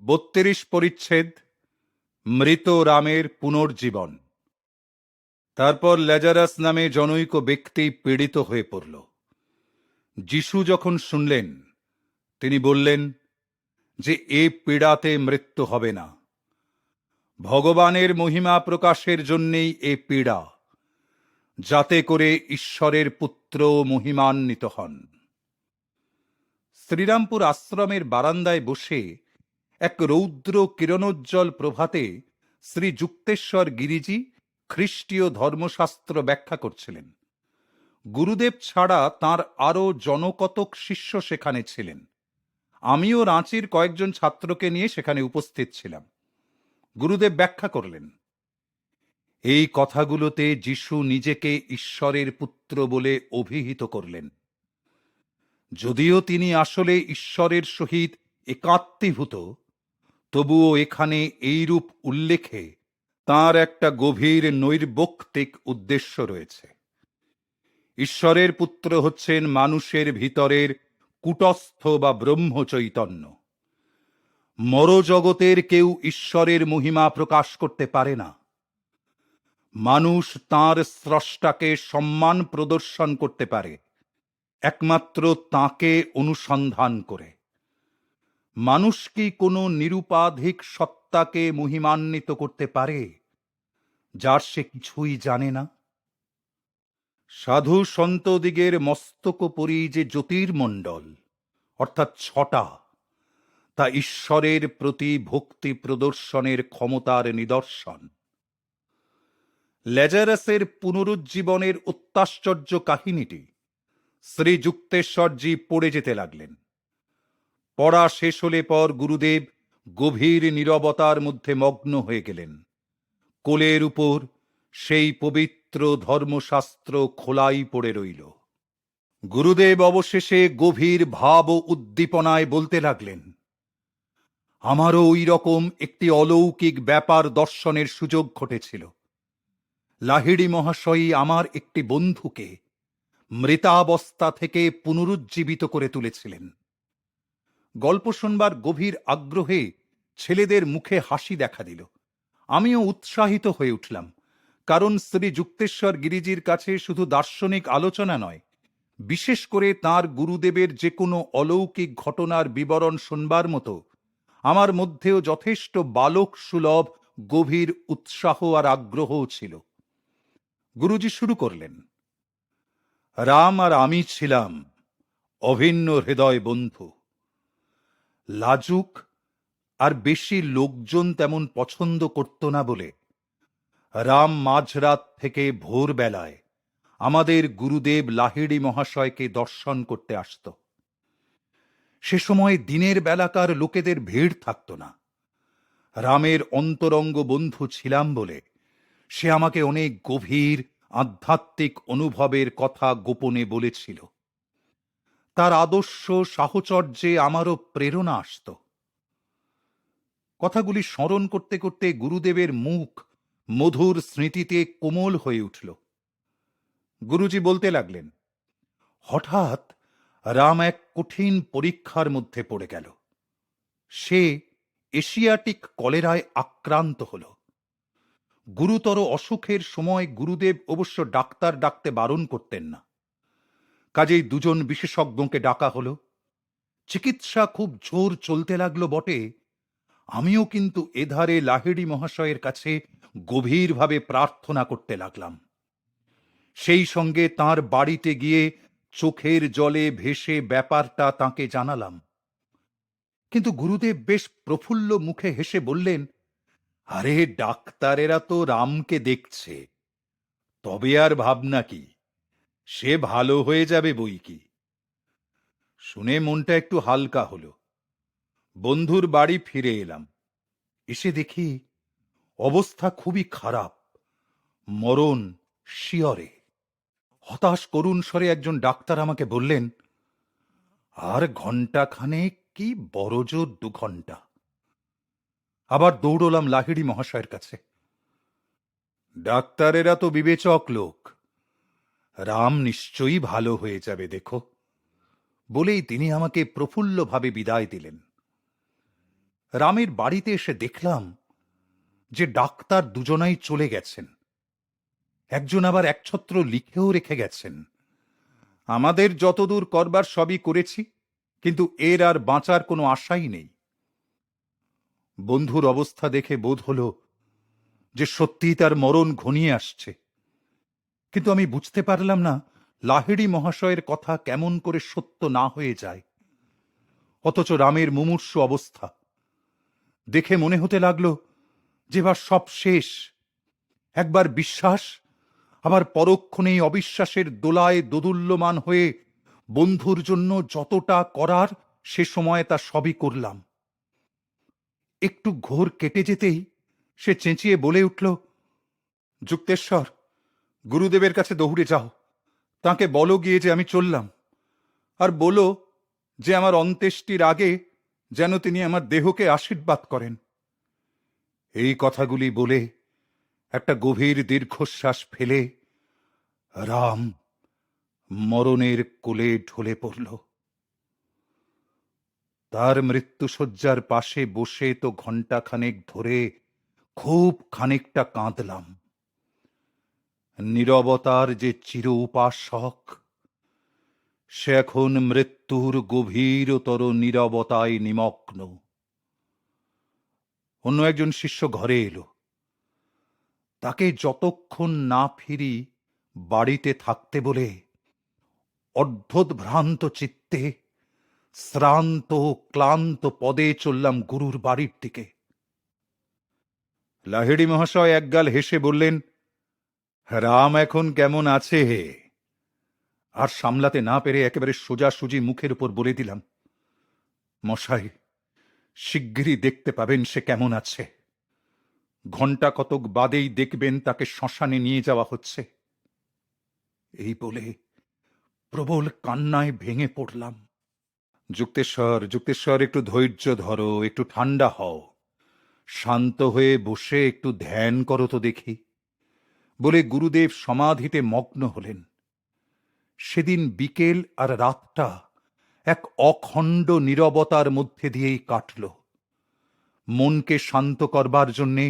32 পরিচ্ছেদ মৃত রামের পুনর্জীবন। তারপর ল্যাজারাস নামে জনৈক ব্যক্তি পীড়িত হয়ে পড়ল। যিশু যখন শুনলেন, তিনি বললেন যে এ পীড়াতে মৃত্যু হবে না, ভগবানের মহিমা প্রকাশের জন্যেই এ পীড়া, যাতে করে ঈশ্বরের পুত্র মহিমান্বিত হন। শ্রীরামপুর আশ্রমের বারান্দায় বসে এক রৌদ্র কিরণোজ্জ্বল প্রভাতে শ্রী যুক্তেশ্বর গিরিজি খ্রিস্টীয় ধর্মশাস্ত্র ব্যাখ্যা করছিলেন। গুরুদেব ছাড়া তাঁর আরও জনকতক শিষ্য সেখানে ছিলেন। আমিও রাঁচির কয়েকজন ছাত্রকে নিয়ে সেখানে উপস্থিত ছিলাম। গুরুদেব ব্যাখ্যা করলেন, এই কথাগুলোতে যিশু নিজেকে ঈশ্বরের পুত্র বলে অভিহিত করলেন। যদিও তিনি আসলে ঈশ্বরের সহিত একাত্মীভূত, তবুও এখানে এইরূপ উল্লেখে তাঁর একটা গভীর নৈর্বক্তিক উদ্দেশ্য রয়েছে। ঈশ্বরের পুত্র হচ্ছেন মানুষের ভিতরের কূটস্থ বা ব্রহ্ম চৈতন্য। মরজগতের কেউ ঈশ্বরের মহিমা প্রকাশ করতে পারে না। মানুষ তাঁর স্রষ্টাকে সম্মান প্রদর্শন করতে পারে একমাত্র তাঁকে অনুসন্ধান করে। মানুষ কি কোনো নিরুপাধিক সত্তাকে মহিমান্বিত করতে পারে, যার সে কিছুই জানে না? সাধু সন্তদিগের মস্তকোপরি যে জ্যোতির্মণ্ডল, অর্থাৎ 6টা, তা ঈশ্বরের প্রতি ভক্তি প্রদর্শনের ক্ষমতার নিদর্শন। ল্যাজারাসের পুনরুজ্জীবনের অত্যাশ্চর্য কাহিনীটি শ্রী যুক্তেশ্বরজি পড়ে যেতে লাগলেন। পড়া শেষ হলে পর গুরুদেব গভীর নীরবতার মধ্যে মগ্ন হয়ে গেলেন। কোলের উপর সেই পবিত্র ধর্মশাস্ত্র খোলাই পড়ে রইল। গুরুদেব অবশেষে গভীর ভাব ও উদ্দীপনায় বলতে লাগলেন, আমারও ওই রকম একটি অলৌকিক ব্যাপার দর্শনের সুযোগ ঘটেছিল। লাহিড়ী মহাশয়ই আমার একটি বন্ধুকে মৃতাবস্থা থেকে পুনরুজ্জীবিত করে তুলেছিলেন। গল্প শুনবার গভীর আগ্রহে ছেলেদের মুখে হাসি দেখা দিল। আমিও উৎসাহিত হয়ে উঠলাম, কারণ শ্রী যুক্তেশ্বর গিরিজির কাছে শুধু দার্শনিক আলোচনা নয়, বিশেষ করে তাঁর গুরুদেবের যে কোনো অলৌকিক ঘটনার বিবরণ শুনবার মতো আমার মধ্যেও যথেষ্ট বালক সুলভ গভীর উৎসাহ আর আগ্রহও ছিল। গুরুজি শুরু করলেন, রাম আর আমি ছিলাম অভিন্ন হৃদয় বন্ধু। লাজুক আর বেশি লোকজন তেমন পছন্দ করত না বলে রাম মাঝরাত থেকে ভোরবেলায় আমাদের গুরুদেব লাহিড়ী মহাশয়কে দর্শন করতে আসত। সে সময় দিনের বেলাকার লোকেদের ভিড় থাকত না। রামের অন্তরঙ্গ বন্ধু ছিলাম বলে সে আমাকে অনেক গভীর আধ্যাত্মিক অনুভবের কথা গোপনে বলেছিল। তার আদর্শ সাহচর্যে আমারও প্রেরণা আসত। কথাগুলি স্মরণ করতে করতে গুরুদেবের মুখ মধুর স্মৃতিতে কোমল হয়ে উঠল। গুরুজি বলতে লাগলেন, হঠাৎ রাম এক কঠিন পরীক্ষার মধ্যে পড়ে গেল। সে এশিয়াটিক কলেরায় আক্রান্ত হল। গুরুতর অসুখের সময় গুরুদেব অবশ্য ডাক্তার ডাকতে বারণ করতেন না। কাজেই দুজন বিশেষজ্ঞকে ডাকা হল। চিকিৎসা খুব জোর চলতে লাগলো বটে, আমিও কিন্তু এধারে লাহিড়ী মহাশয়ের কাছে গভীরভাবে প্রার্থনা করতে লাগলাম। সেই সঙ্গে তাঁর বাড়িতে গিয়ে চোখের জলে ভেসে ব্যাপারটা তাঁকে জানালাম। কিন্তু গুরুদেব বেশ প্রফুল্ল মুখে হেসে বললেন, আরে ডাক্তারেরা তো রামকে দেখছে, তবে আর ভাবনা কি, সে ভালো হয়ে যাবে বই কি। শুনে মনটা একটু হালকা হলো। বন্ধুর বাড়ি ফিরে এলাম। এসে দেখি অবস্থা খুবই খারাপ, মরণ শিয়রে। হতাশ করুণ স্বরে একজন ডাক্তার আমাকে বললেন, আর ঘণ্টাখানেক কি বড়জোর 2 ঘণ্টা। আবার দৌড়লাম লাহিড়ী মহাশয়ের কাছে। ডাক্তারেরা তো বিবেচক লোক, রাম নিশ্চয়ই ভালো হয়ে যাবে দেখো, বলেই তিনি আমাকে প্রফুল্লভাবে বিদায় দিলেন। রামের বাড়িতে এসে দেখলাম যে ডাক্তার দুজনাই চলে গেছেন, একজন আবার একছত্র লিখেও রেখে গেছেন, আমাদের যতদূর করবার সবই করেছি, কিন্তু এর আর বাঁচার কোনো আশাই নেই। বন্ধুর অবস্থা দেখে বোধ হল যে সত্যিই তার মরণ ঘনিয়ে আসছে, কিন্তু আমি বুঝতে পারলাম না লাহিড়ী মহাশয়ের কথা কেমন করে সত্য না হয়ে যায়। অথচ রামের মুমূর্ষু অবস্থা দেখে মনে হতে লাগলো যে এবার সব শেষ। একবার বিশ্বাস, আবার পরক্ষণেই অবিশ্বাসের দোলায় দোদুল্যমান হয়ে বন্ধুর জন্য যতটা করার সে সময় তা সবই করলাম। একটু ঘোর কেটে যেতেই সে চেঁচিয়ে বলে উঠল, যুক্তেশ্বর, গুরুদেবের কাছে দৌড়ে যাও, তাকে বলো গিয়ে যে আমি চললাম, আর বলো যে আমার অন্ত্যেষ্টির আগে যেন তিনি আমার দেহকে আশীর্বাদ করেন। এই কথাগুলি বলে একটা গভীর দীর্ঘশ্বাস ফেলে রাম মরণের কোলে ঢলে পড়ল। তার মৃত্যুশয্যার পাশে বসে তো ঘণ্টাখানেক ধরে খুব খানিকটা কাঁদলাম। নীরবতার যে চির উপাসক, সে এখন মৃত্যুর গভীরতর নীরবতায় নিমগ্ন। অন্য একজন শিষ্য ঘরে এলো। তাকে যতক্ষণ না ফিরি বাড়িতে থাকতে বলে অর্ধোদ্ভ্রান্ত চিত্তে শ্রান্ত ক্লান্ত পদে চললাম গুরুর বাড়ির দিকে। লাহিড়ী মহাশয় একগাল হেসে বললেন, রাম এখন কেমন আছে হে? আর সামলাতে না পেরে একেবারে সোজাসুজি মুখের উপর বলে দিলাম, মশাই, শিগগিরই দেখতে পাবেন সে কেমন আছে। ঘণ্টা কতক বাদেই দেখবেন তাকে শ্মশানে নিয়ে যাওয়া হচ্ছে। এই বলে প্রবল কান্নায় ভেঙে পড়লাম। যুক্তেশ্বর, যুক্তেশ্বর, একটু ধৈর্য ধরো, একটু ঠান্ডা হও, শান্ত হয়ে বসে একটু ধ্যান করো তো দেখি, বলে গুরুদেব সমাধিতে মগ্ন হলেন। সেদিন বিকেল আর রাতটা এক অখণ্ড নীরবতার মধ্যে দিয়েই কাটল। মনকে শান্ত করবার জন্যে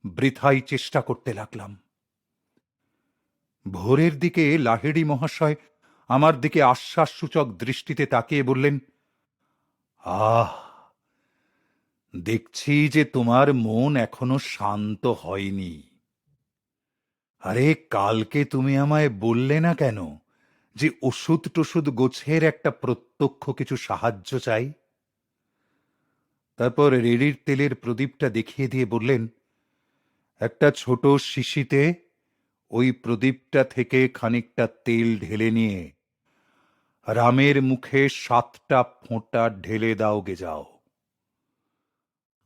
বৃথাই চেষ্টা করতে লাগলাম। ভোরের দিকে লাহিড়ী মহাশয় আমার দিকে আশ্বাসসূচক দৃষ্টিতে তাকিয়ে বললেন, আহ, দেখছি যে তোমার মন এখনো শান্ত হয়নি। আরে, কালকে তুমি আমায় বললে না কেন যে ওষুধ টষুধ গোছের একটা প্রত্যক্ষ কিছু সাহায্য চাই? তারপর রেড়ির তেলের প্রদীপটা দেখিয়ে দিয়ে বললেন, একটা ছোট শিশিতে ওই প্রদীপটা থেকে খানিকটা তেল ঢেলে নিয়ে রামের মুখে 7টা ফোঁটা ঢেলে দাও গে যাও।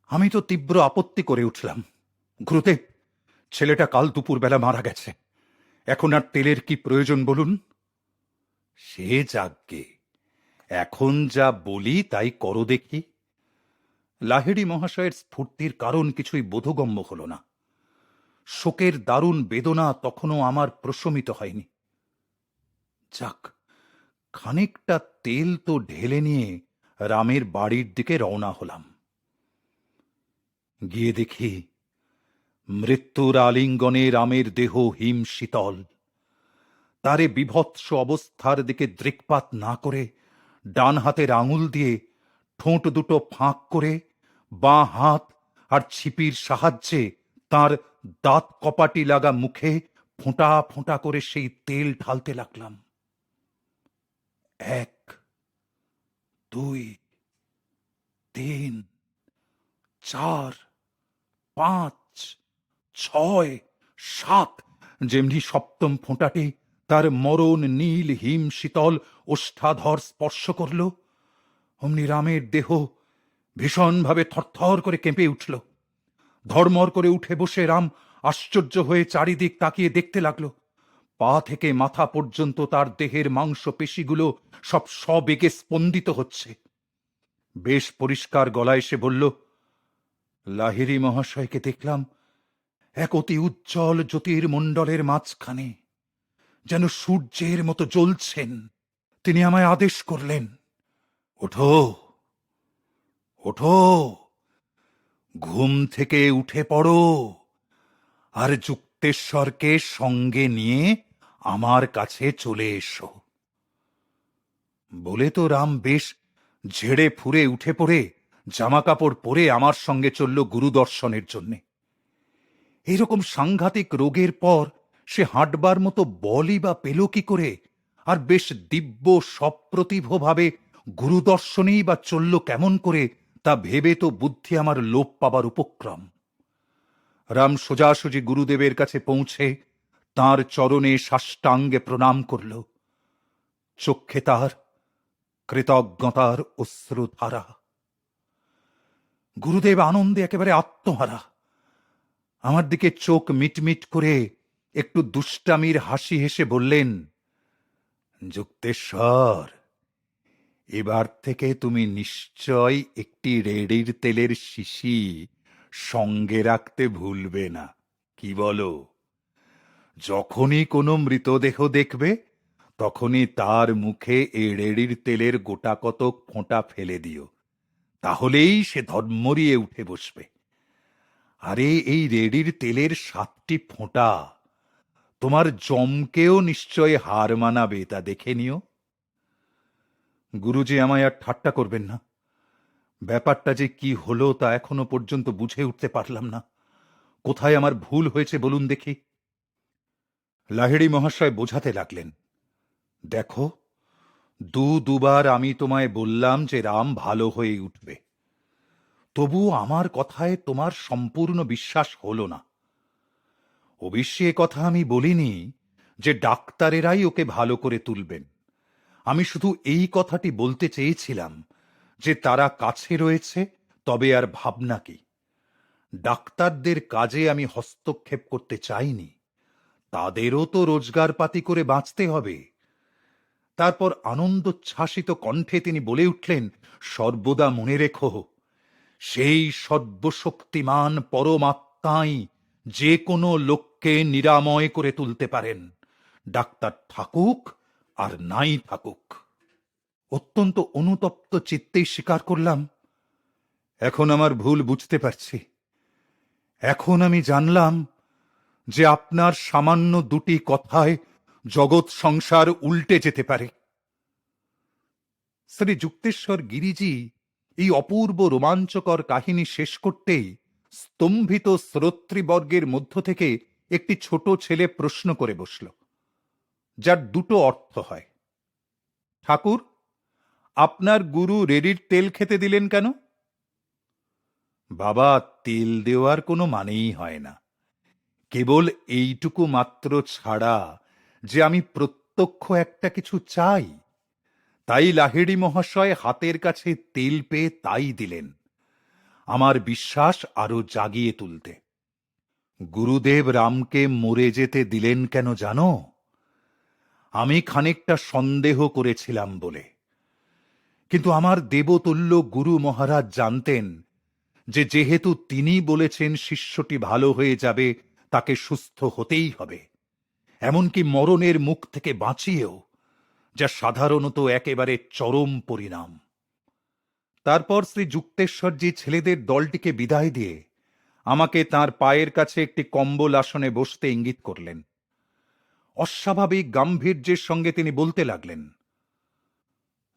আমি তো তীব্র আপত্তি করে উঠলাম, গুরুদেব, ছেলেটা কাল দুপুরবেলা মারা গেছে, এখন আর তেলের কি প্রয়োজন বলুন? সে যাগ্গে, এখন যা বলি তাই করো দেখি। লাহিড়ী মহাশয়ের স্ফূর্তির কারণ কিছুই বোধগম্য হল না। শোকের দারুণ বেদনা তখনও আমার প্রশমিত হয়নি। যাক, খানিকটা তেল তো ঢেলে নিয়ে রামের বাড়ির দিকে রওনা হলাম। গিয়ে দেখি মৃত্যুর আলিঙ্গনে রামের দেহ হিম শীতল। তারে বিভৎস অবস্থার দিকে দৃক্পাত না করে ডান হাতের আঙুল দিয়ে ঠোঁট দুটো ফাঁক করে বাঁ হাত আর ছিপির সাহায্যে তার দাঁত কপাটি লাগা মুখে ফোঁটা ফোঁটা করে সেই তেল ঢালতে লাগলাম। 1, 2, 3, 4, 5, 6, 7, যেমনি সপ্তম ফোঁটাটি তার মরণ নীল হিম শীতল ওষ্ঠাধর স্পর্শ করল, অমনি রামের দেহ ভীষণভাবে থরথর করে কেঁপে উঠল। ধর্মর করে উঠে বসে রাম আশ্চর্য হয়ে চারিদিক তাকিয়ে দেখতে লাগল। পা থেকে মাথা পর্যন্ত তার দেহের মাংস পেশিগুলো সব সবেগে স্পন্দিত হচ্ছে। বেশ পরিষ্কার গলায় সে বলল, লাহিড়ী মহাশয়কে দেখলাম এক অতি উজ্জ্বল জ্যোতির্মণ্ডলের মাঝখানে, যেন সূর্যের মতো জ্বলছেন। তিনি আমায় আদেশ করলেন, ওঠো, ওঠো, ঘুম থেকে উঠে পড়ো আর যুক্তেশ্বরকে সঙ্গে নিয়ে আমার কাছে চলে এসো। বলে তো রাম বেশ ঝেড়ে ফুরে উঠে পড়ে জামা কাপড় পরে আমার সঙ্গে চলল গুরুদর্শনের জন্যে। এইরকম সাংঘাতিক রোগের পর সে হাঁটবার মতো বলই বা পেল কি করে, আর বেশ দিব্য সপ্রতিভভাবে গুরুদর্শনেই বা চলল কেমন করে, তা ভেবে তো বুদ্ধি আমার লোপ পাবার উপক্রম। রাম সোজাসুজি গুরুদেবের কাছে পৌঁছে তাঁর চরণে সাষ্টাঙ্গে প্রণাম করল। চক্ষে তার কৃতজ্ঞতার অশ্রুধারা। গুরুদেব আনন্দে একেবারে আত্মহারা। আমার দিকে চোখ মিটমিট করে একটু দুষ্টামির হাসি হেসে বললেন, যুক্তেশ্বর, এবার থেকে তুমি নিশ্চয় একটি রেড়ির তেলের শিশি সঙ্গে রাখতে ভুলবে না। কি বলো? যখনই কোনো মৃতদেহ দেখবে তখনই তার মুখে এই রেড়ির তেলের গোটা কতক ফোঁটা ফেলে দিও, তাহলেই সে ধর্মরিয়ে উঠে বসবে। আরে এই রেড়ির তেলের 7টি ফোঁটা তোমার জমকেও নিশ্চয় হার মানাবে, তা দেখে নিও। গুরুজি আমায় আর ঠাট্টা করবেন না। ব্যাপারটা যে কি হলো তা এখনো পর্যন্ত বুঝে উঠতে পারলাম না। কোথায় আমার ভুল হয়েছে বলুন দেখি। লাহিড়ী মহাশয় বোঝাতে লাগলেন, দেখো, দুবার আমি তোমায় বললাম যে রাম ভালো হয়ে উঠবে, তবু আমার কথায় তোমার সম্পূর্ণ বিশ্বাস হলো না। অবশ্যই কথা আমি বলিনি যে ডাক্তারেরাই ওকে ভালো করে তুলবেন। আমি শুধু এই কথাটি বলতে চেয়েছিলাম যে তারা কাছে রয়েছে, তবে আর ভাবনা কি। ডাক্তারদের কাজে আমি হস্তক্ষেপ করতে চাইনি, তাদেরও তো রোজগারপাতি করে বাঁচতে হবে। তারপর আনন্দোচ্ছ্বাসিত কণ্ঠে তিনি বলে উঠলেন, সর্বদা মনে রেখো, সেই সর্বশক্তিমান পরমাত্মাই যে কোনো লোককে নিরাময় করে তুলতে পারেন, ডাক্তার থাকুক আর নাই থাকুক। অত্যন্ত অনুতপ্ত চিত্তেই স্বীকার করলাম, এখন আমার ভুল বুঝতে পারছি। এখন আমি জানলাম যে আপনার সামান্য 2টি কথায় জগৎ সংসার উল্টে যেতে পারে। শ্রী যুক্তেশ্বর গিরিজি এই অপূর্ব রোমাঞ্চকর কাহিনী শেষ করতেই স্তম্ভিত শ্রোতৃবর্গের মধ্য থেকে একটি ছোট ছেলে প্রশ্ন করে বসল, যার 2টো অর্থ হয়। ঠাকুর, আপনার গুরু রেড়ির তেল খেতে দিলেন কেন? বাবা, তেল দেওয়ার কোনো মানেই হয় না, কেবল এইটুকু মাত্র ছাড়া যে আমি প্রত্যক্ষ একটা কিছু চাই। তাই লাহিড়ী মহাশয় হাতের কাছে তেল পেয়ে তাই দিলেন, আমার বিশ্বাস আরো জাগিয়ে তুলতে। গুরুদেব রামকে মরে যেতে দিলেন কেন জানো? আমি খানিকটা সন্দেহ করেছিলাম বলে। কিন্তু আমার দেবতুল্য গুরু মহারাজ জানতেন যে যেহেতু তিনি বলেছেন শিষ্যটি ভালো হয়ে যাবে, তাকে সুস্থ হতেই হবে, এমনকি মরণের মুখ থেকে বাঁচিয়েও, যা সাধারণত একেবারে চরম পরিণাম। তারপর শ্রী যুক্তেশ্বরজি ছেলেদের দলটিকে বিদায় দিয়ে আমাকে তার পায়ের কাছে একটি কম্বল আসনে বসতে ইঙ্গিত করলেন। অস্বাভাবিক গাম্ভীর্যের সঙ্গে তিনি বলতে লাগলেন,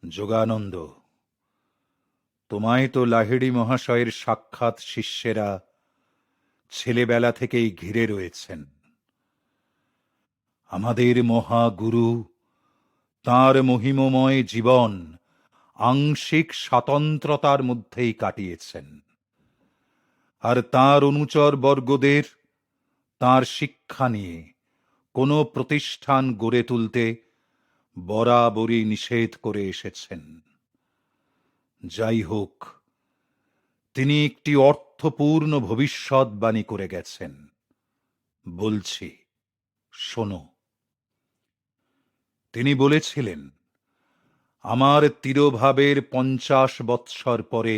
যোগানন্দ, তোমায় তো লাহিড়ী মহাশয়ের সাক্ষাৎ শিষ্যেরা ছেলেবেলা থেকেই ঘিরে রয়েছেন। আমাদের মহাগুরু তাঁর মহিমময় জীবন আংশিক স্বাতন্ত্রতার মধ্যেই কাটিয়েছেন, আর তাঁর অনুচর বর্গদের তাঁর শিক্ষা নিয়ে কোনো প্রতিষ্ঠান গড়ে তুলতে বরাবরই নিষেধ করে এসেছেন। যাই হোক, তিনি একটি অর্থপূর্ণ ভবিষ্যৎবাণী করে গেছেন। বলছি, শোনো। তিনি বলেছিলেন, আমার তিরোভাবের 50 বৎসর পরে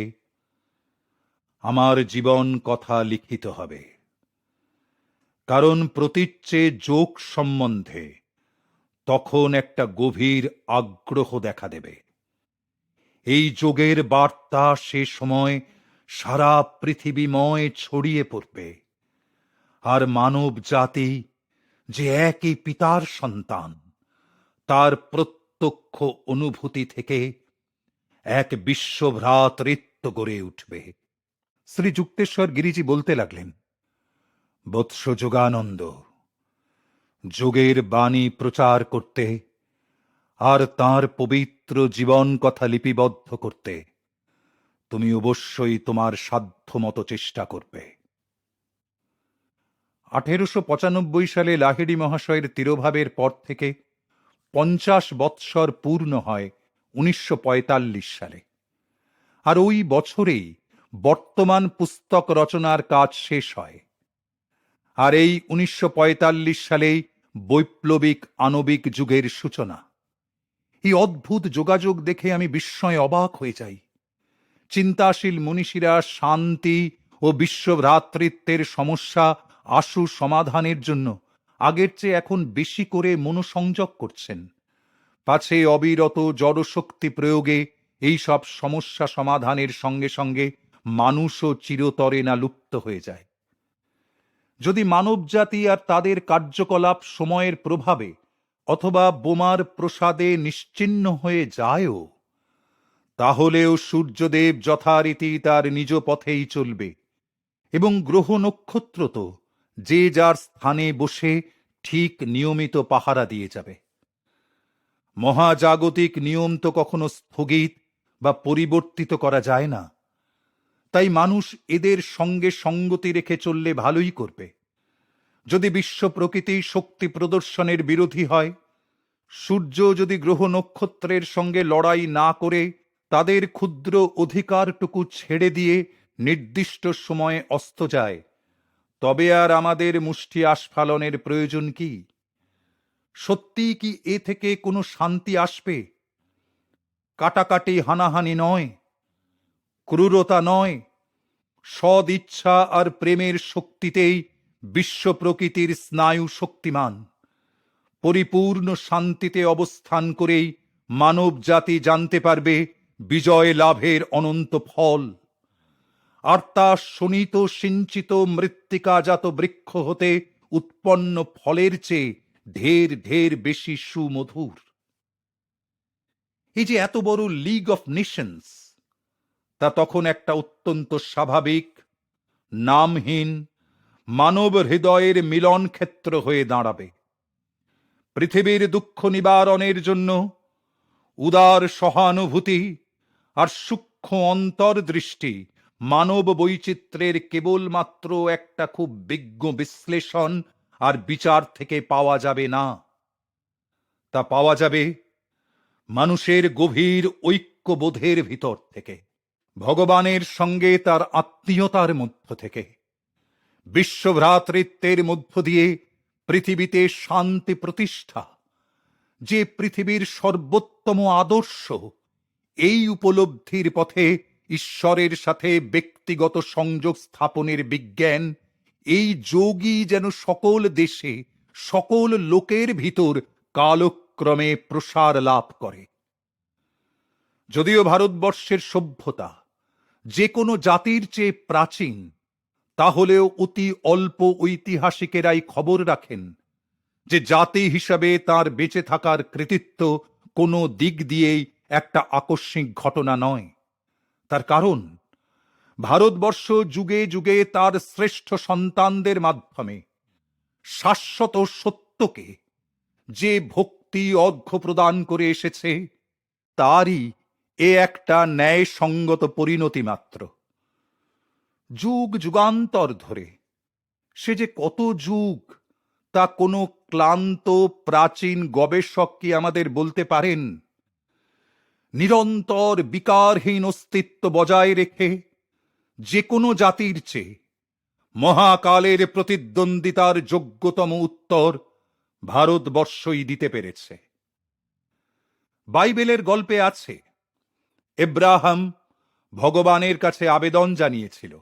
আমার জীবন কথা লিখিত হবে, কারণ প্রতীচ্যে যোগ সম্বন্ধে তখন একটা গভীর আগ্রহ দেখা দেবে। এই যোগের বার্তা সে সময় সারা পৃথিবীময় ছড়িয়ে পড়বে, আর মানব জাতি যে একই পিতার সন্তান তার প্রত্যক্ষ অনুভূতি থেকে এক বিশ্বভ্রাতৃত্ব গড়ে উঠবে। শ্রী যুক্তেশ্বর গিরিজি বলতে লাগলেন, বৎস যোগানন্দ, যোগের বাণী প্রচার করতে আর তাঁর পবিত্র জীবন কথা লিপিবদ্ধ করতে তুমি অবশ্যই তোমার সাধ্যমতো চেষ্টা করবে। 1895 সালে লাহিড়ী মহাশয়ের তিরোভাবের পর থেকে 50 বৎসর পূর্ণ হয় 1945 সালে, আর ওই বছরেই বর্তমান পুস্তক রচনার কাজ শেষ হয়। আর এই 1945 সালেই বৈপ্লবিক আণবিক যুগের সূচনা। এই অদ্ভুত যোগাযোগ দেখে আমি বিস্ময়ে অবাক হয়ে যাই। চিন্তাশীল মনীষীরা শান্তি ও বিশ্বভ্রাতৃত্বের সমস্যা আশু সমাধানের জন্য আগের চেয়ে এখন বেশি করে মনোসংযোগ করছেন, পাছে অবিরত জড়শক্তি প্রয়োগে এই সব সমস্যা সমাধানের সঙ্গে সঙ্গে মানুষও চিরতরে না লুপ্ত হয়ে যায়। যদি মানবজাতি আর তাদের কার্যকলাপ সময়ের প্রভাবে অথবা বোমার প্রসাদে নিশ্চিহ্ন হয়ে যায়ও, তাহলেও সূর্যদেব যথারীতি তার নিজ পথেই চলবে, এবং গ্রহ নক্ষত্র তো যে যার স্থানে বসে ঠিক নিয়মিত পাহারা দিয়ে যাবে। মহাজাগতিক নিয়ম তো কখনো স্থগিত বা পরিবর্তিত করা যায় না, তাই মানুষ এদের সঙ্গে সঙ্গতি রেখে চললে ভালোই করবে। যদি বিশ্ব প্রকৃতি শক্তি প্রদর্শনের বিরোধী হয়, সূর্য যদি গ্রহ নক্ষত্রের সঙ্গে লড়াই না করে তাদের ক্ষুদ্র অধিকারটুকু ছেড়ে দিয়ে নির্দিষ্ট সময়ে অস্ত যায়, তবে আর আমাদের মুষ্টি আস্ফালনের প্রয়োজন কি? সত্যি কি এ থেকে কোনো শান্তি আসবে? কাটাকাটি হানাহানি নয়, ক্রূরতা নয়, সদ ইচ্ছা আর প্রেমের শক্তিতেই বিশ্ব প্রকৃতির স্নায়ু শক্তিমান। পরিপূর্ণ শান্তিতে অবস্থান করেই মানব জাতি জানতে পারবে বিজয় লাভের অনন্ত ফল। আর তা শোণিত সিঞ্চিত মৃত্তিকাজাত বৃক্ষ হতে উৎপন্ন ফলের চেয়ে ঢের ঢের বেশি সুমধুর। এই যে এত বড় লিগ অফ নেশনস, তা তখন একটা অত্যন্ত স্বাভাবিক, নামহীন মানব হৃদয়ের মিলন ক্ষেত্র হয়ে দাঁড়াবে। পৃথিবীর দুঃখ নিবারণের জন্য উদার সহানুভূতি আর সূক্ষ্ম অন্তর্দৃষ্টি মানব বৈচিত্র্যের কেবলমাত্র একটা খুব বিজ্ঞ বিশ্লেষণ আর বিচার থেকে পাওয়া যাবে না। তা পাওয়া যাবে মানুষের গভীর ঐক্যবোধের ভিতর থেকে, ভগবানের সঙ্গে তার আত্মীয়তার মধ্য থেকে, বিশ্বভ্রাতৃত্বের মধ্য দিয়ে পৃথিবীতে শান্তি প্রতিষ্ঠা, যে পৃথিবীর সর্বোত্তম আদর্শ। এই উপলব্ধির পথে ঈশ্বরের সাথে ব্যক্তিগত সংযোগ স্থাপনের বিজ্ঞান, এই যোগই যেন সকল দেশে সকল লোকের ভিতর কালক্রমে প্রসার লাভ করে। যদিও ভারতবর্ষের সভ্যতা যে কোনো জাতির চেয়ে প্রাচীন, তাহলেও অতি অল্প ঐতিহাসিকেরাই খবর রাখেন যে জাতি হিসাবে তার বেঁচে থাকার কৃতিত্ব কোনো দিক দিয়েই একটা আকস্মিক ঘটনা নয়। তার কারণ ভারতবর্ষ যুগে যুগে তার শ্রেষ্ঠ সন্তানদের মাধ্যমে শাশ্বত সত্যকে যে ভক্তি অর্ঘ্য প্রদান করে এসেছে, তারই এ একটা ন্যায়সঙ্গত পরিণতি মাত্র। যুগ যুগান্তর ধরে, সে যে কত যুগ, তা কোনো ক্লান্ত প্রাচীন গবেষক কি আমাদের বলতে পারেন? নিরন্তর বিকারহীন অস্তিত্ব বজায় রেখে যে কোনো জাতির চেয়ে মহাকালের প্রতিদ্বন্দ্বিতার যোগ্যতম উত্তর ভারতবর্ষই দিতে পেরেছে। বাইবেলের গল্পে আছে, এব্রাহাম ভগবানের কাছে আবেদন জানিয়েছিল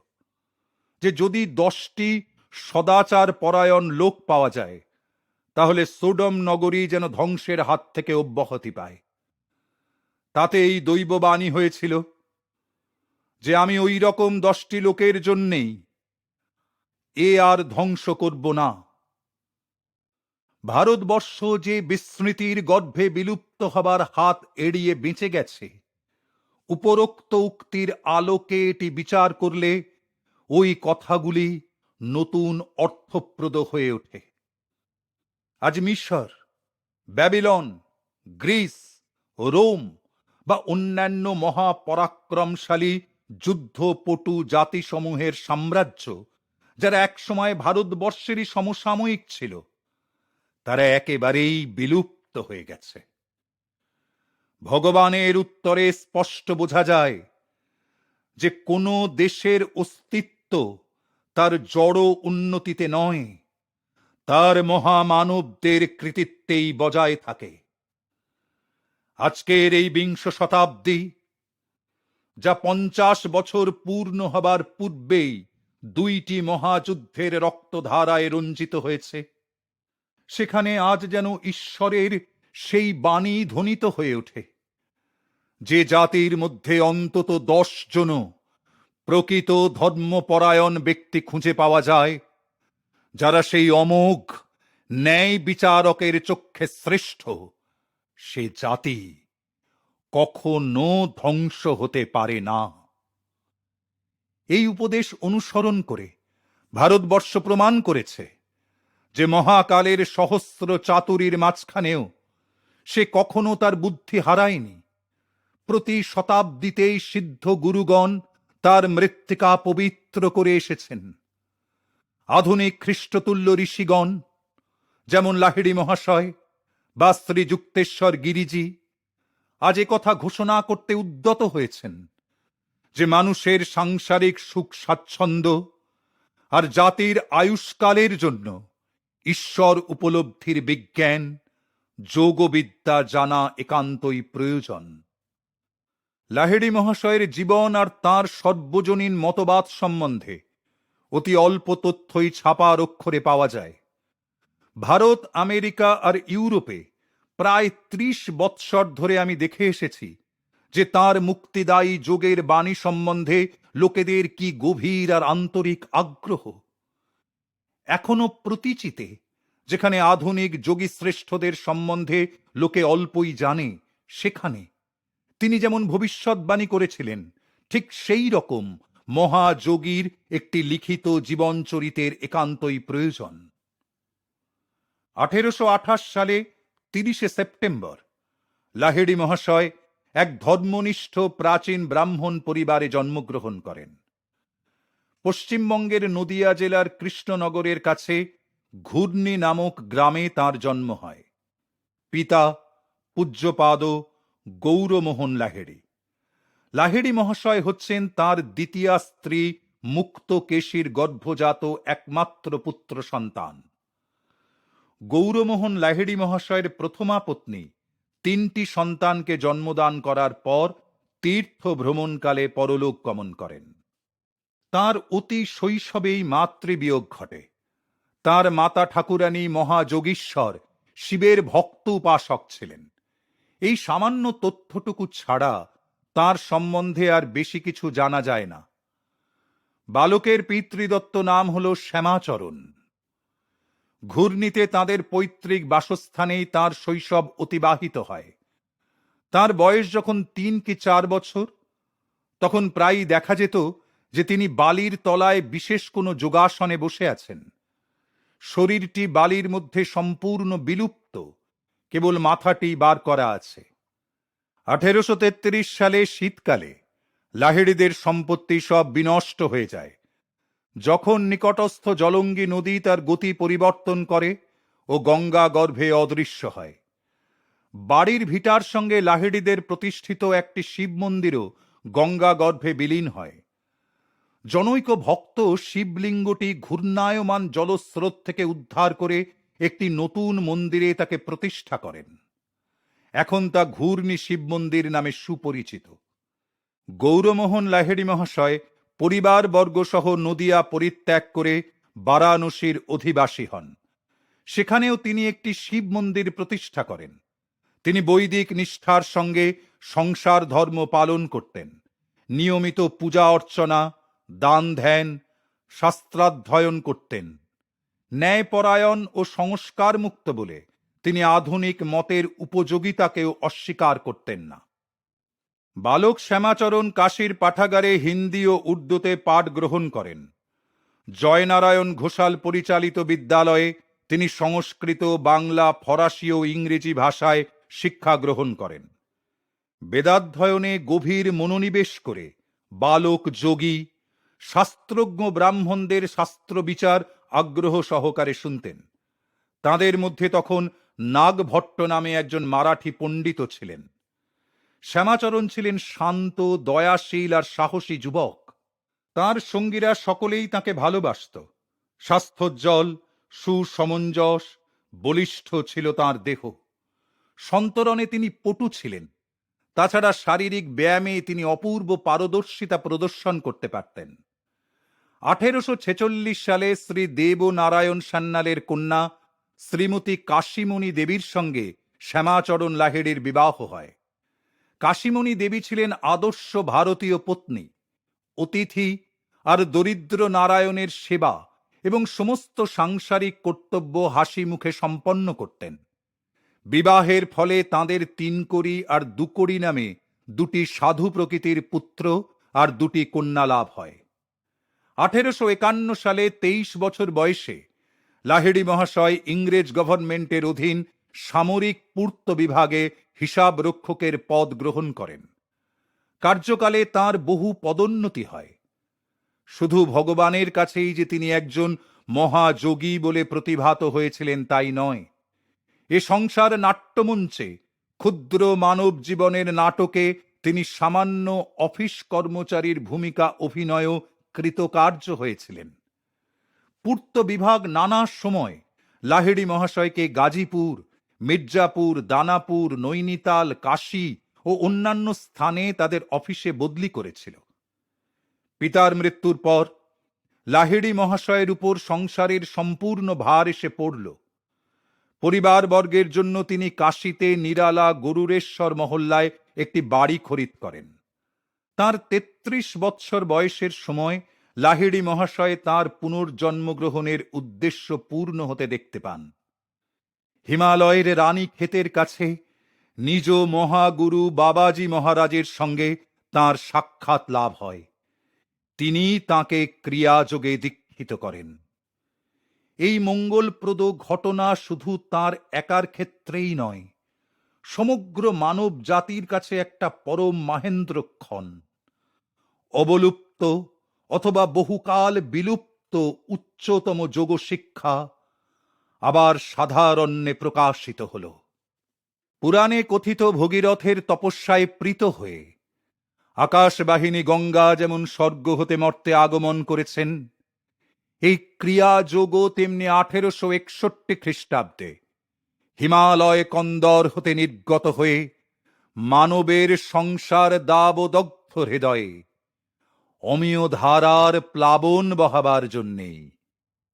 যে যদি 10টি সদাচার পরায়ণ লোক পাওয়া যায়, তাহলে সোডম নগরী যেন ধ্বংসের হাত থেকে অব্যাহতি পায়। তাতে এই দৈববাণী হয়েছিল যে আমি ওই রকম 10টি লোকের জন্যেই এ আর ধ্বংস করব না। ভারতবর্ষ যে বিস্মৃতির গর্ভে বিলুপ্ত হবার হাত এড়িয়ে বেঁচে গেছে, উপরোক্ত উক্তির আলোকে এটি বিচার করলে ওই কথাগুলি নতুন অর্থপ্রদ হয়ে ওঠে। আজ মিশর, ব্যাবিলন, গ্রিস, রোম বা অন্যান্য মহাপরাক্রমশালী যুদ্ধপটু জাতিসমূহের সাম্রাজ্য, যারা একসময় ভারতবর্ষেরই সমসাময়িক ছিল, তারা একেবারেই বিলুপ্ত হয়ে গেছে। ভগবানের উত্তরে স্পষ্ট বোঝা যায় যে কোনো দেশের অস্তিত্ব তার জড় উন্নতিতে নয়, তার মহামানবদের কৃতিত্বেই বজায় থাকে। আজকের এই বিংশ শতাব্দী, যা 50 বছর পূর্ণ হবার পূর্বেই 2টি মহাযুদ্ধের রক্তধারায় রঞ্জিত হয়েছে, সেখানে আজ যেন ঈশ্বরের সেই বাণী ধ্বনিত হয়ে ওঠে যে জাতির মধ্যে অন্তত 10 জন প্রকৃত ধর্মপরায়ণ ব্যক্তি খুঁজে পাওয়া যায়, যারা সেই অমোঘ ন্যায় বিচারকের চক্ষে শ্রেষ্ঠ, সে জাতি কখনো ধ্বংস হতে পারে না। এই উপদেশ অনুসরণ করে ভারতবর্ষ প্রমাণ করেছে যে মহাকালের সহস্র চাতুরীর মাঝখানেও সে কখনো তার বুদ্ধি হারায়নি। প্রতি শতাব্দীতেই সিদ্ধ গুরুগণ তার মৃত্তিকা পবিত্র করে এসেছেন। আধুনিক খ্রিস্টতুল্য ঋষিগণ, যেমন লাহিড়ী মহাশয় বা শ্রীযুক্তেশ্বর গিরিজি, আজ কথা ঘোষণা করতে উদ্যত হয়েছেন যে মানুষের সাংসারিক সুখ স্বাচ্ছন্দ্য আর জাতির আয়ুষ্কালের জন্য ঈশ্বর উপলব্ধির বিজ্ঞান, যোগবিদ্যা জানা একান্তই প্রয়োজন। লাহিড়ী মহাশয়ের জীবন আর তাঁর সর্বজনীন মতবাদ সম্বন্ধে অতি অল্প তথ্যই ছাপার অক্ষরে পাওয়া যায়। ভারত, আমেরিকা আর ইউরোপে প্রায় 30 বৎসর ধরে আমি দেখে এসেছি যে তাঁর মুক্তিদায়ী যোগের বাণী সম্বন্ধে লোকেদের কি গভীর আর আন্তরিক আগ্রহ। এখনো প্রতিচিতে, যেখানে আধুনিক যোগী শ্রেষ্ঠদের সম্বন্ধে লোকে অল্পই জানে, সেখানে তিনি যেমন ভবিষ্যৎবাণী করেছিলেন, ঠিক সেই রকম মহাযোগীর একটি লিখিত জীবনচরিতের একান্তই প্রয়োজন। 1828 সালে 30 সেপ্টেম্বর লাহিড়ী মহাশয় এক ধর্মনিষ্ঠ প্রাচীন ব্রাহ্মণ পরিবারে জন্মগ্রহণ করেন। পশ্চিমবঙ্গের নদিয়া জেলার কৃষ্ণনগরের কাছে ঘূর্ণি নামক গ্রামে তাঁর জন্ম হয়। পিতা পূজ্যপাদ গৌরমোহন লাহিড়ী। লাহিড়ী মহাশয় হচ্ছেন তাঁর দ্বিতীয়া স্ত্রী মুক্তকেশীর গর্ভজাত একমাত্র পুত্র সন্তান। গৌরমোহন লাহিড়ী মহাশয়ের প্রথমা পত্নী 3টি সন্তানকে জন্মদান করার পর তীর্থ ভ্রমণকালে পরলোক গমন করেন। তাঁর অতি শৈশবেই মাতৃবিয়োগ ঘটে। তাঁর মাতা ঠাকুরানী মহাযোগীশ্বর শিবের ভক্ত উপাসক ছিলেন। এই সামান্য তথ্যটুকু ছাড়া তাঁর সম্বন্ধে আর বেশি কিছু জানা যায় না। বালকের পিতৃদত্ত নাম হল শ্যামাচরণ। ঘূর্ণিতে তাঁদের পৈতৃক বাসস্থানেই তাঁর শৈশব অতিবাহিত হয়। তাঁর বয়স যখন 3 কি 4 বছর, তখন প্রায়ই দেখা যেত যে তিনি বালির তলায় বিশেষ কোনো যোগাসনে বসে আছেন। শরীরটি বালির মধ্যে সম্পূর্ণ বিলুপ্ত, কেবল মাথাটি বার করা আছে। 1833 সালে শীতকালে লাহিড়ীদের সম্পত্তি সব বিনষ্ট হয়ে যায়, যখন নিকটস্থ জলঙ্গি নদী তার গতি পরিবর্তন করে ও গঙ্গা গর্ভে অদৃশ্য হয়। বাড়ির ভিটার সঙ্গে লাহিড়ীদের প্রতিষ্ঠিত একটি শিব মন্দিরও গঙ্গা গর্ভে বিলীন হয়। জনৈক ভক্ত শিবলিঙ্গটি ঘূর্ণায়মান জলস্রোত থেকে উদ্ধার করে একটি নতুন মন্দিরে তাকে প্রতিষ্ঠা করেন। এখন তা ঘূর্ণি শিব মন্দির নামে সুপরিচিত। গৌরমোহন লাহিড়ী মহাশয় পরিবারবর্গ সহ নদিয়া পরিত্যাগ করে বারাণসীর অধিবাসী হন। সেখানেও তিনি একটি শিব মন্দির প্রতিষ্ঠা করেন। তিনি বৈদিক নিষ্ঠার সঙ্গে সংসার ধর্ম পালন করতেন নিয়মিত পূজা অর্চনা, দান ধ্যান, শাস্ত্রাধ্যয়ন করতেন। ন্যায়পরায়ণ ও সংস্কার মুক্ত বলে তিনি আধুনিক মতের উপযোগিতাকেও অস্বীকার করতেন না। বালক শ্যামাচরণ কাশীর পাঠাগারে হিন্দি ও উর্দুতে পাঠ গ্রহণ করেন। জয়নারায়ণ ঘোষাল পরিচালিত বিদ্যালয়ে তিনি সংস্কৃত, বাংলা, ফরাসি ও ইংরেজি ভাষায় শিক্ষা গ্রহণ করেন। বেদাধ্যয়নে গভীর মনোনিবেশ করে বালক যোগী, শাস্ত্রজ্ঞ ব্রাহ্মণদের শাস্ত্রবিচার আগ্রহ সহকারে শুনতেন। তাঁদের মধ্যে তখন নাগভট্ট নামে একজন মারাঠি পণ্ডিত ছিলেন। শ্যামাচরণ ছিলেন শান্ত, দয়াশীল আর সাহসী যুবক। তাঁর সঙ্গীরা সকলেই তাঁকে ভালোবাসত। স্বাস্থ্যোজ্জ্বল, সুসমঞ্জস, বলিষ্ঠ ছিল তাঁর দেহ। সন্তরণে তিনি পটু ছিলেন। তাছাড়া শারীরিক ব্যায়ামে তিনি অপূর্ব পারদর্শিতা প্রদর্শন করতে পারতেন। 1846 সালে শ্রী দেবনারায়ণ সান্যালের কন্যা শ্রীমতী কাশীমণি দেবীর সঙ্গে শ্যামাচরণ লাহিড়ীর বিবাহ হয়। কাশীমণি দেবী ছিলেন আদর্শ ভারতীয় পত্নী। অতিথি আর দরিদ্র নারায়ণের সেবা এবং সমস্ত সাংসারিক কর্তব্য হাসি মুখে সম্পন্ন করতেন। বিবাহের ফলে তাঁদের 3 কড়ি আর 2 কড়ি নামে 2টি সাধু প্রকৃতির পুত্র আর 2টি কন্যা লাভ হয়। 1851 সালে 23 বছর বয়সে লাহিড়ী মহাশয় ইংরেজ গভর্নমেন্টের অধীন সামরিক পূর্ত বিভাগে হিসাব রক্ষকের পদ গ্রহণ করেন। কার্যকালে তাঁর বহু পদোন্নতি হয়। শুধু ভগবানের কাছেই যে তিনি একজন মহাযোগী বলে প্রতিভাত হয়েছিলেন তাই নয়, এ সংসার নাট্যমঞ্চে ক্ষুদ্র মানব জীবনের নাটকে তিনি সামান্য অফিস কর্মচারীর ভূমিকা অভিনয়ও কৃতকার্য হয়েছিলেন। পূর্ত বিভাগ নানা সময় লাহিড়ী মহাশয়কে গাজীপুর, মির্জাপুর, দানাপুর, নৈনিতাল, কাশী ও অন্যান্য স্থানে তাদের অফিসে বদলি করেছিল। পিতার মৃত্যুর পর লাহিড়ী মহাশয়ের উপর সংসারের সম্পূর্ণ ভার এসে পড়ল। পরিবারবর্গের জন্য তিনি কাশীতে নিরালা গরুরেশ্বর মহল্লায় একটি বাড়ি খরিদ করেন। তাঁর 33 বৎসর বয়সের সময় লাহিড়ী মহাশয় তাঁর পুনর্জন্মগ্রহণের উদ্দেশ্য পূর্ণ হতে দেখতে পান। হিমালয়ের রানী ক্ষেতের কাছে নিজ মহাগুরু বাবাজি মহারাজের সঙ্গে তাঁর সাক্ষাৎ লাভ হয়। তিনি তাঁকে ক্রিয়াযোগে দীক্ষিত করেন। এই মঙ্গলপ্রদ ঘটনা শুধু তাঁর একার ক্ষেত্রেই নয়, সমগ্র মানব জাতির কাছে একটা পরম মাহেন্দ্রক্ষণ। অবলুপ্ত অথবা বহুকাল বিলুপ্ত উচ্চতম যোগ শিক্ষা আবার সাধারণ্যে প্রকাশিত হল। পুরাণে কথিত ভগীরথের তপস্যায় প্রীত হয়ে আকাশবাহিনী গঙ্গা যেমন স্বর্গ হতে মর্তে আগমন করেছেন, এই ক্রিয়াযোগও তেমনি 1861 খ্রিস্টাব্দে হিমালয় কন্দর হতে নির্গত হয়ে মানবের সংসার দাবদগ্ধ হৃদয়ে অমিয় ধারার প্লাবন বহাবার জন্যেই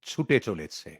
ছুটে চলেছে।